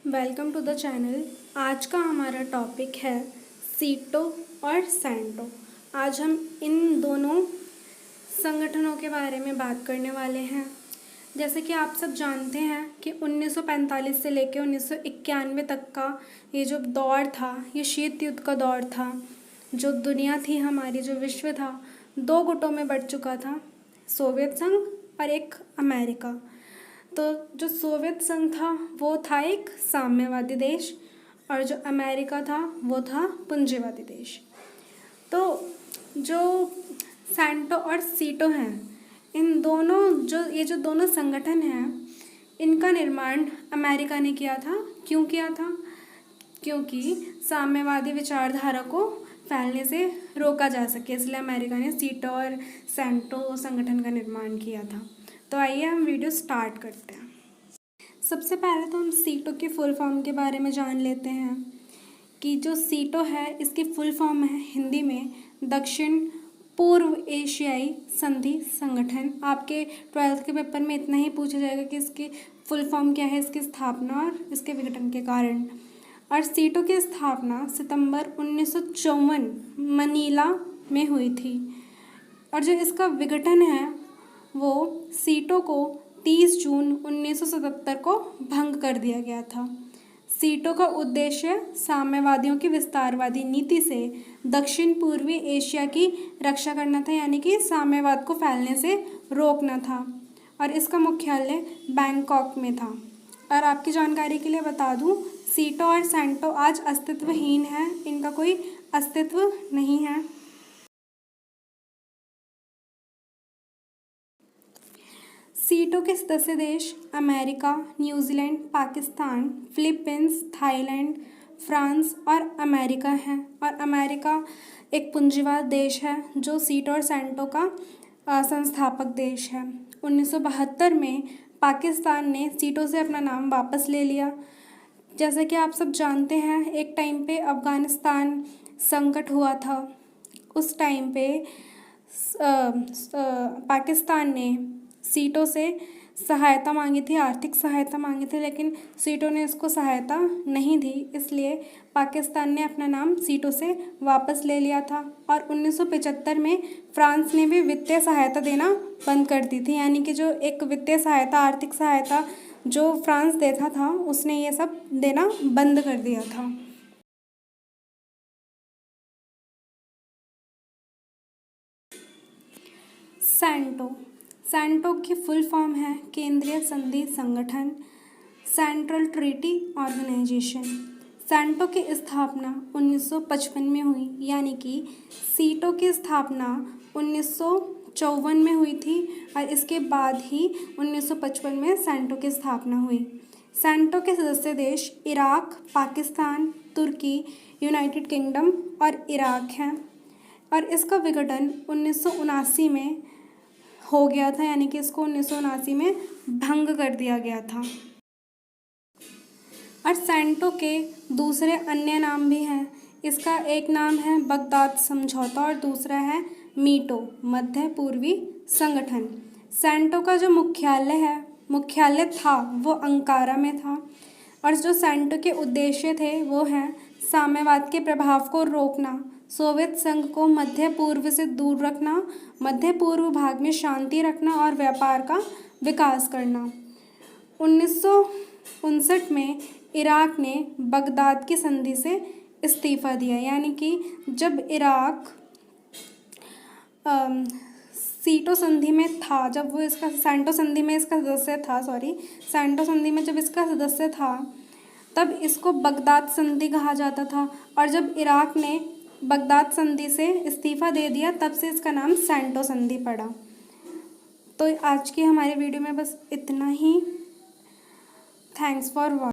Welcome to the channel. आज का हमारा टॉपिक है सीटो और सैंटो। आज हम इन दोनों संगठनों के बारे में बात करने वाले हैं। जैसे कि आप सब जानते हैं कि 1945 से लेकर 1991 तक का ये जो दौर था, ये शीत युद्ध का दौर था। जो दुनिया थी हमारी, जो विश्व था, दो गुटों में बढ़ चुका था, सोवियत संघ और एक अमेरिका। तो जो सोवियत संघ था वो था एक साम्यवादी देश और जो अमेरिका था वो था पूंजीवादी देश। तो जो सैंटो और सीटो हैं, इन दोनों ये जो दोनों संगठन हैं, इनका निर्माण अमेरिका ने किया था। क्यों किया था? क्योंकि साम्यवादी विचारधारा को फैलने से रोका जा सके, इसलिए अमेरिका ने सीटो और सैंटो संगठन का निर्माण किया था। तो आइए हम वीडियो स्टार्ट करते हैं। सबसे पहले तो हम सीटो के फुल फॉर्म के बारे में जान लेते हैं कि जो सीटो है, इसकी फुल फॉर्म है हिंदी में दक्षिण पूर्व एशियाई संधि संगठन। आपके 12th के पेपर में इतना ही पूछा जाएगा कि इसकी फुल फॉर्म क्या है, इसकी स्थापना और इसके विघटन के कारण। और सीटो की स्थापना सितंबर 1954 मनीला में हुई थी और जो इसका विघटन है वो सीटो को 30 जून 1977 को भंग कर दिया गया था। सीटो का उद्देश्य साम्यवादियों की विस्तारवादी नीति से दक्षिण पूर्वी एशिया की रक्षा करना था, यानी कि साम्यवाद को फैलने से रोकना था। और इसका मुख्यालय बैंकॉक में था। और आपकी जानकारी के लिए बता दूं, सीटो और सैंटो आज अस्तित्वहीन है, इनका कोई अस्तित्व नहीं है। सीटो के सदस्य देश America, New Zealand, Pakistan, Philippines, Thailand, France और अमेरिका हैं। और अमेरिका एक पूंजीवाद देश है जो सीटो और सैंटो का संस्थापक देश है। 1972 में पाकिस्तान ने सीटो से अपना नाम वापस ले लिया। जैसे कि आप सब जानते हैं, एक टाइम पे अफ़गानिस्तान संकट हुआ था। उस टाइम पे पाकिस्तान ने सीटो से सहायता मांगी थी, आर्थिक सहायता मांगी थी, लेकिन सीटो ने इसको सहायता नहीं दी, इसलिए पाकिस्तान ने अपना नाम सीटो से वापस ले लिया था। और 1975 में फ्रांस ने भी वित्तीय सहायता देना बंद कर दी थी, यानी कि जो एक वित्तीय सहायता, आर्थिक सहायता जो फ्रांस देता था, उसने ये सब देना बंद कर दिया था। सैंटो की फुल फॉर्म है केंद्रीय संधि संगठन, सेंट्रल ट्रीटी ऑर्गेनाइजेशन। सैंटो की स्थापना 1955 में हुई, यानी कि सीटो की स्थापना 1954 में हुई थी और इसके बाद ही 1955 में सैंटो की स्थापना हुई। सैंटो के सदस्य देश इराक, पाकिस्तान, तुर्की, यूनाइटेड किंगडम और इराक हैं। और इसका विघटन 1979 में हो गया था, यानी कि इसको 1979 में भंग कर दिया गया था। और सैंटो के दूसरे अन्य नाम भी हैं। इसका एक नाम है बगदाद समझौता और दूसरा है मीटो, मध्य पूर्वी संगठन। सैंटो का जो मुख्यालय था वो अंकारा में था। और जो सैंटो के उद्देश्य थे वो हैं साम्यवाद के प्रभाव को रोकना, सोवियत संघ को मध्य पूर्व से दूर रखना, मध्य पूर्व भाग में शांति रखना और व्यापार का विकास करना। 1959 में इराक ने बगदाद की संधि से इस्तीफ़ा दिया, यानी कि जब इराक सीटो संधि में था, जब वो इसका सैंटो संधि में इसका सदस्य था, सैंटो संधि में जब इसका सदस्य था तब इसको बगदाद संधि कहा जाता था। और जब इराक ने बगदाद संधि से इस्तीफ़ा दे दिया तब से इसका नाम सैंटो संधि पड़ा। तो आज की हमारे वीडियो में बस इतना ही। Thanks for watching.